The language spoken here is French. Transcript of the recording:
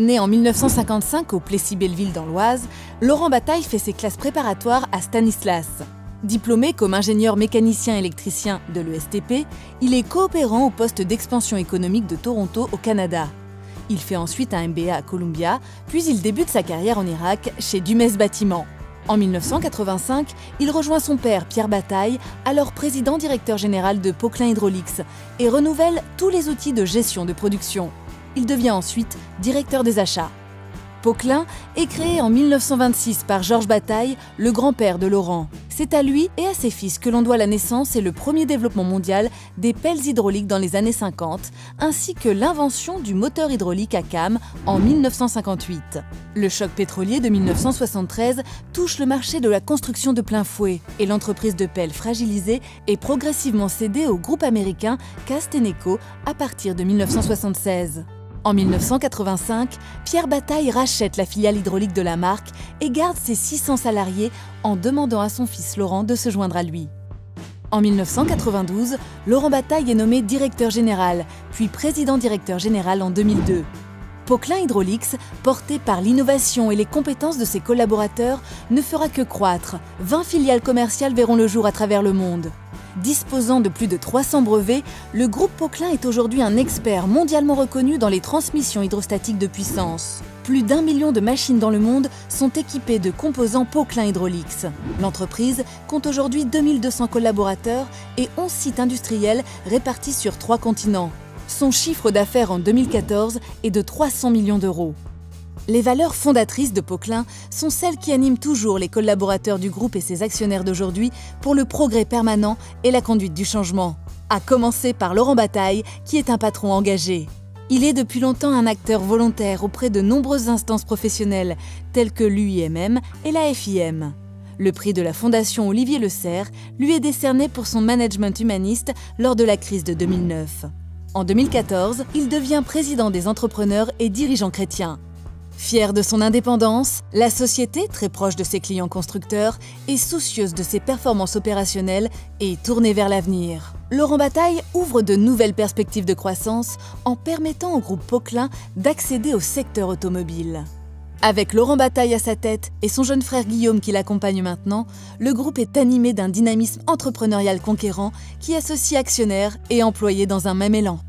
Né en 1955 au Plessis-Belleville dans l'Oise, Laurent Bataille fait ses classes préparatoires à Stanislas. Diplômé comme ingénieur mécanicien électricien de l'ESTP, il est coopérant au poste d'expansion économique de Toronto au Canada. Il fait ensuite un MBA à Columbia, puis il débute sa carrière en Irak chez Dumes Bâtiment. En 1985, il rejoint son père Pierre Bataille, alors président-directeur général de Poquelin Hydraulics, et renouvelle tous les outils de gestion de production. Il devient ensuite directeur des achats. Poquelin est créé en 1926 par Georges Bataille, le grand-père de Laurent. C'est à lui et à ses fils que l'on doit la naissance et le premier développement mondial des pelles hydrauliques dans les années 50, ainsi que l'invention du moteur hydraulique à cam en 1958. Le choc pétrolier de 1973 touche le marché de la construction de plein fouet et l'entreprise de pelles fragilisée est progressivement cédée au groupe américain Casteneco à partir de 1976. En 1985, Pierre Bataille rachète la filiale hydraulique de la marque et garde ses 600 salariés en demandant à son fils Laurent de se joindre à lui. En 1992, Laurent Bataille est nommé directeur général, puis président-directeur général en 2002. Poquelin Hydraulics, porté par l'innovation et les compétences de ses collaborateurs, ne fera que croître. 20 filiales commerciales verront le jour à travers le monde. Disposant de plus de 300 brevets, le groupe Poquelin est aujourd'hui un expert mondialement reconnu dans les transmissions hydrostatiques de puissance. Plus d'1 million de machines dans le monde sont équipées de composants Poquelin Hydraulics. L'entreprise compte aujourd'hui 2200 collaborateurs et 11 sites industriels répartis sur 3 continents. Son chiffre d'affaires en 2014 est de 300 millions d'euros. Les valeurs fondatrices de Poquelin sont celles qui animent toujours les collaborateurs du groupe et ses actionnaires d'aujourd'hui pour le progrès permanent et la conduite du changement. À commencer par Laurent Bataille, qui est un patron engagé. Il est depuis longtemps un acteur volontaire auprès de nombreuses instances professionnelles, telles que l'UIMM et la FIM. Le prix de la Fondation Olivier Le Serre lui est décerné pour son management humaniste lors de la crise de 2009. En 2014, il devient président des entrepreneurs et dirigeant chrétien. Fière de son indépendance, la société, très proche de ses clients constructeurs, est soucieuse de ses performances opérationnelles et tournée vers l'avenir. Laurent Bataille ouvre de nouvelles perspectives de croissance en permettant au groupe Poquelin d'accéder au secteur automobile. Avec Laurent Bataille à sa tête et son jeune frère Guillaume qui l'accompagne maintenant, le groupe est animé d'un dynamisme entrepreneurial conquérant qui associe actionnaires et employés dans un même élan.